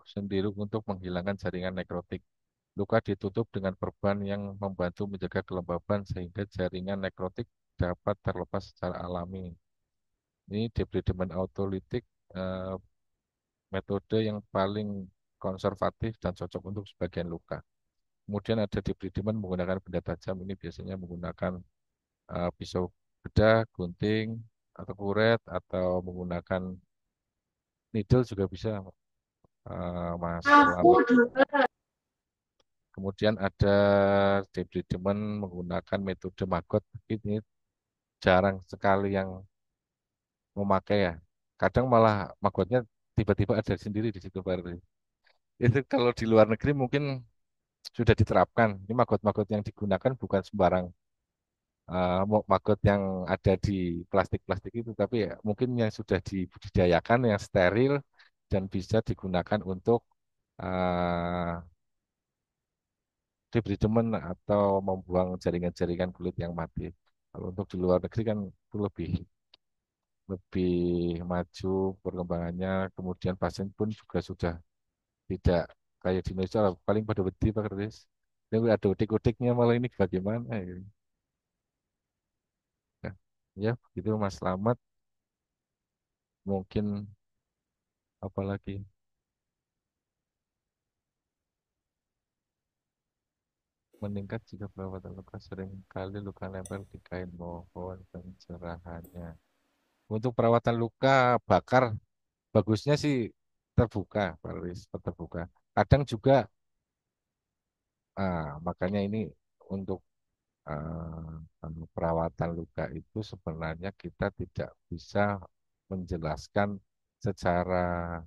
sendiri untuk menghilangkan jaringan nekrotik. Luka ditutup dengan perban yang membantu menjaga kelembaban sehingga jaringan nekrotik dapat terlepas secara alami. Ini debridement autolitik, eh, metode yang paling konservatif dan cocok untuk sebagian luka. Kemudian ada debridement menggunakan benda tajam. Ini biasanya menggunakan pisau bedah, gunting, atau kuret, atau menggunakan needle juga bisa, Mas Selamat. Kemudian ada debridement menggunakan metode maggot. Ini jarang sekali yang memakai ya. Kadang malah maggotnya tiba-tiba ada sendiri di situ, Pak Rudi. Itu kalau di luar negeri mungkin sudah diterapkan. Ini maggot-maggot yang digunakan bukan sembarang maggot yang ada di plastik-plastik itu, tapi ya, mungkin yang sudah dibudidayakan, yang steril dan bisa digunakan untuk uh, debridement atau membuang jaringan-jaringan kulit yang mati. Kalau untuk di luar negeri kan itu lebih lebih maju perkembangannya, kemudian pasien pun juga sudah tidak kayak di Indonesia lah, paling pada wedi Pak Kris. Tapi ada udik-udiknya malah ini bagaimana ya. Nah, ya begitu Mas Slamet, mungkin apalagi meningkat jika perawatan luka sering kali luka nempel di kain, mohon pencerahannya. Untuk perawatan luka bakar bagusnya sih terbuka, Pak Kris, terbuka. Kadang juga makanya ini untuk perawatan luka itu sebenarnya kita tidak bisa menjelaskan secara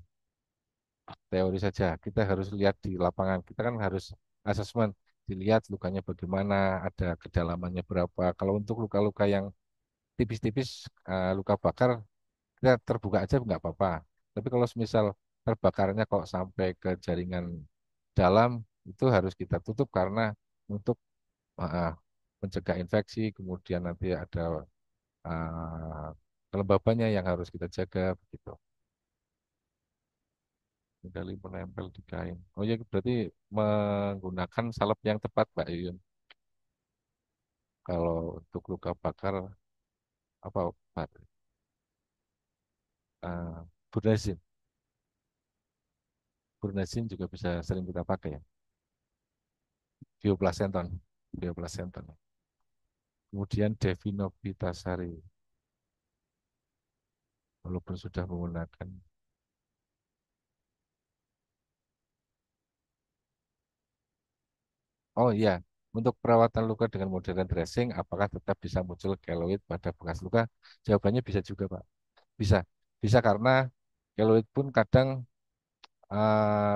teori saja. Kita harus lihat di lapangan. Kita kan harus asesmen, dilihat lukanya bagaimana, ada kedalamannya berapa. Kalau untuk luka-luka yang tipis-tipis, luka bakar, kita terbuka aja nggak apa-apa. Tapi kalau misal terbakarnya kok sampai ke jaringan dalam, itu harus kita tutup karena untuk uh, mencegah infeksi, kemudian nanti ada uh, kelembabannya yang harus kita jaga begitu. Kembali menempel di kain. Oh ya berarti menggunakan salep yang tepat, Mbak Yuyun. Kalau untuk luka bakar apa Pak? Burnazin. Burnazin juga bisa sering kita pakai ya. Bioplacenton. Bioplacenton. Kemudian Devinopitasari. Walaupun sudah menggunakan. Oh iya, untuk perawatan luka dengan modern dressing, apakah tetap bisa muncul keloid pada bekas luka? Jawabannya bisa juga, Pak. Bisa. Bisa karena keloid pun kadang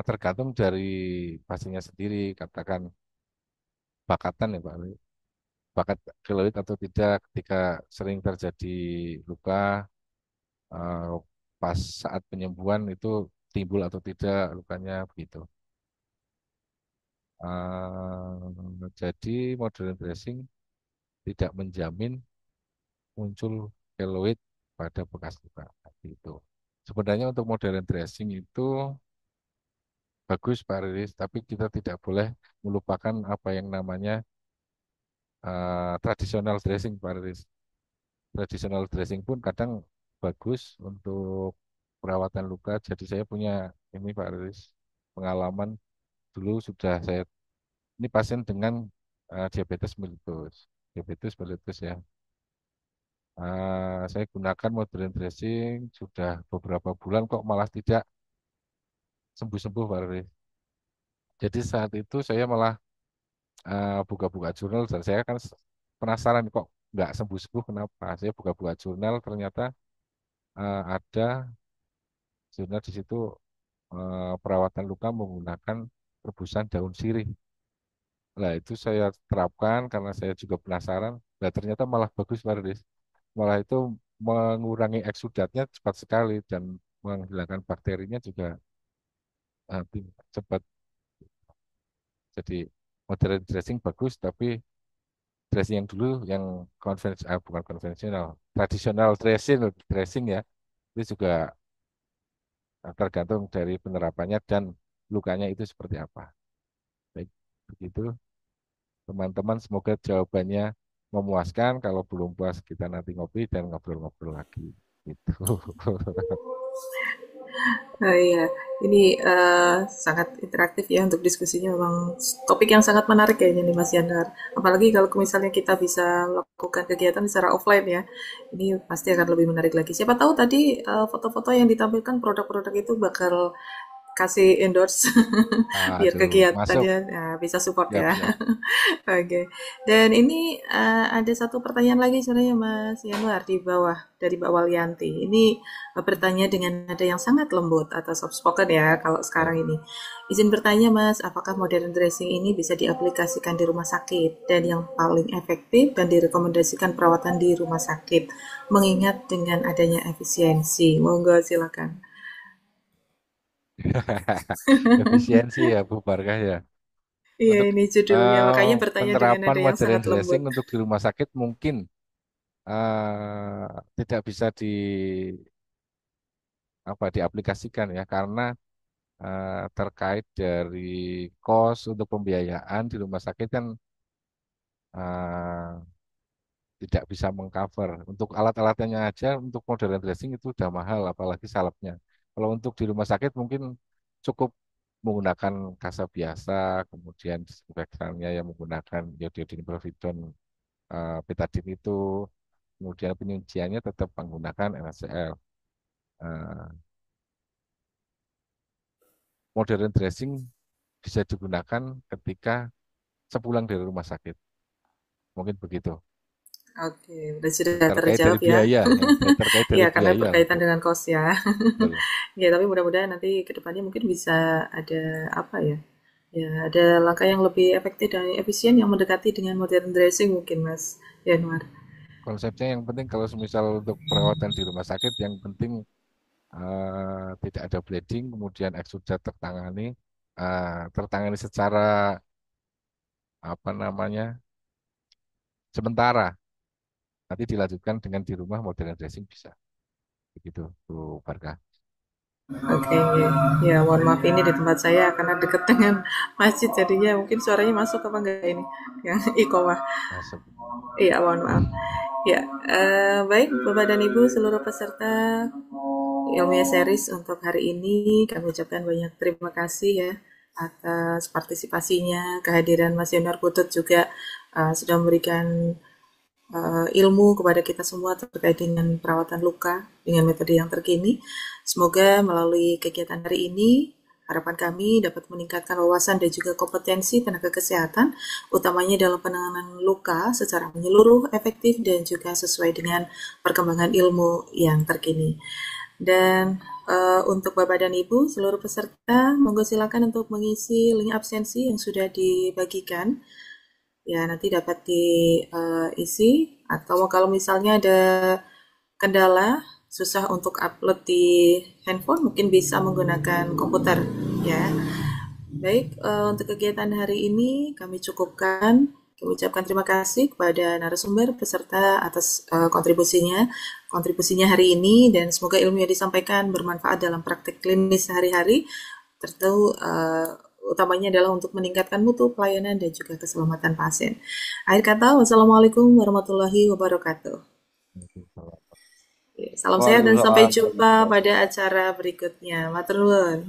tergantung dari pasiennya sendiri, katakan bakatan ya Pak, bakat keloid atau tidak ketika sering terjadi luka eh, pas saat penyembuhan itu timbul atau tidak lukanya begitu. Jadi modern dressing tidak menjamin muncul keloid pada bekas luka. Itu. Sebenarnya untuk modern dressing itu bagus Pak Riris, tapi kita tidak boleh melupakan apa yang namanya tradisional dressing Pak Riris. Tradisional dressing pun kadang bagus untuk perawatan luka. Jadi saya punya ini Pak Riris, pengalaman dulu sudah saya ini pasien dengan diabetes mellitus. Diabetes mellitus ya. Saya gunakan modern dressing sudah beberapa bulan kok malah tidak sembuh-sembuh Pak Riris. Jadi saat itu saya malah buka-buka jurnal dan saya kan penasaran kok nggak sembuh-sembuh kenapa. Saya buka-buka jurnal ternyata ada jurnal di situ perawatan luka menggunakan rebusan daun sirih. Nah itu saya terapkan karena saya juga penasaran. Nah, ternyata malah bagus Pak Riris. Malah itu mengurangi eksudatnya cepat sekali dan menghilangkan bakterinya juga cepat. Jadi modern dressing bagus, tapi dressing yang dulu yang bukan konvensional, tradisional dressing ya, itu juga tergantung dari penerapannya dan lukanya itu seperti apa. Baik, begitu teman-teman, semoga jawabannya memuaskan. Kalau belum puas kita nanti ngopi dan ngobrol-ngobrol lagi. Gitu. Oh iya, ini sangat interaktif ya untuk diskusinya. Memang topik yang sangat menarik kayaknya nih Mas Yanar. Apalagi kalau misalnya kita bisa melakukan kegiatan secara offline ya, ini pasti akan lebih menarik lagi. Siapa tahu tadi foto-foto yang ditampilkan produk-produk itu bakal kasih endorse biar Aduh, masuk. kegiatannya bisa support Siap, ya. siap. Oke. Dan ini ada satu pertanyaan lagi sebenarnya Mas Yanuar di bawah dari Mbak Walianti. Ini bertanya dengan nada yang sangat lembut atau soft spoken ya kalau Ya. sekarang ini. Izin bertanya Mas, apakah modern dressing ini bisa diaplikasikan di rumah sakit dan yang paling efektif dan direkomendasikan perawatan di rumah sakit mengingat dengan adanya efisiensi? Monggo silakan. Efisiensi ya, Bu Barkah ya. Iya Untuk ini judulnya, makanya bertanya dengan penerapan nada yang modern sangat lembut. dressing untuk di rumah sakit mungkin tidak bisa diaplikasikan ya karena terkait dari cost untuk pembiayaan di rumah sakit kan eh, tidak bisa mengcover. Untuk alat-alatnya aja untuk modern dressing itu udah mahal, apalagi salepnya. Kalau untuk di rumah sakit mungkin cukup menggunakan kasa biasa, kemudian disinfektannya yang menggunakan iodine providon, betadine itu, kemudian penyuciannya tetap menggunakan NaCl. Eh, Modern dressing bisa digunakan ketika sepulang dari rumah sakit. Mungkin begitu. Oke, sudah Terkait dari terjawab ya. biaya, ya. Terkait dari Iya, karena biaya berkaitan untuk dengan cost ya. betul. Ya, tapi mudah-mudahan nanti ke depannya mungkin bisa ada apa ya? Ya, ada langkah yang lebih efektif dan efisien yang mendekati dengan modern dressing mungkin Mas Yanuar. Konsepnya yang penting kalau semisal untuk perawatan di rumah sakit, yang penting tidak ada bleeding, kemudian eksudat tertangani secara apa namanya sementara. Nanti dilanjutkan dengan di rumah modern dressing bisa. Begitu, Bu Barkah. Oke, ya mohon maaf ini di tempat saya karena dekat dengan masjid jadinya mungkin suaranya masuk apa enggak ini yang iqomah. Masuk. Iya, mohon maaf. Ya, baik Bapak dan Ibu seluruh peserta Ilmiah Series untuk hari ini kami ucapkan banyak terima kasih ya atas partisipasinya, kehadiran Mas Yonar Putut juga sudah memberikan ilmu kepada kita semua terkait dengan perawatan luka dengan metode yang terkini. Semoga melalui kegiatan hari ini harapan kami dapat meningkatkan wawasan dan juga kompetensi tenaga kesehatan, utamanya dalam penanganan luka secara menyeluruh, efektif, dan juga sesuai dengan perkembangan ilmu yang terkini. Dan untuk Bapak dan Ibu, seluruh peserta, monggo silakan untuk mengisi link absensi yang sudah dibagikan. Ya, nanti dapat diisi. Atau kalau misalnya ada kendala, susah untuk upload di handphone, mungkin bisa menggunakan komputer. Ya, baik, untuk kegiatan hari ini kami cukupkan. Kami ucapkan terima kasih kepada narasumber peserta atas kontribusinya hari ini dan semoga ilmu yang disampaikan bermanfaat dalam praktik klinis sehari-hari. Tentu utamanya adalah untuk meningkatkan mutu pelayanan dan juga keselamatan pasien. Akhir kata, wassalamualaikum warahmatullahi wabarakatuh. Salam sehat dan sampai Waalaikumsalam jumpa warahmatullahi pada acara berikutnya. Matur nuwun.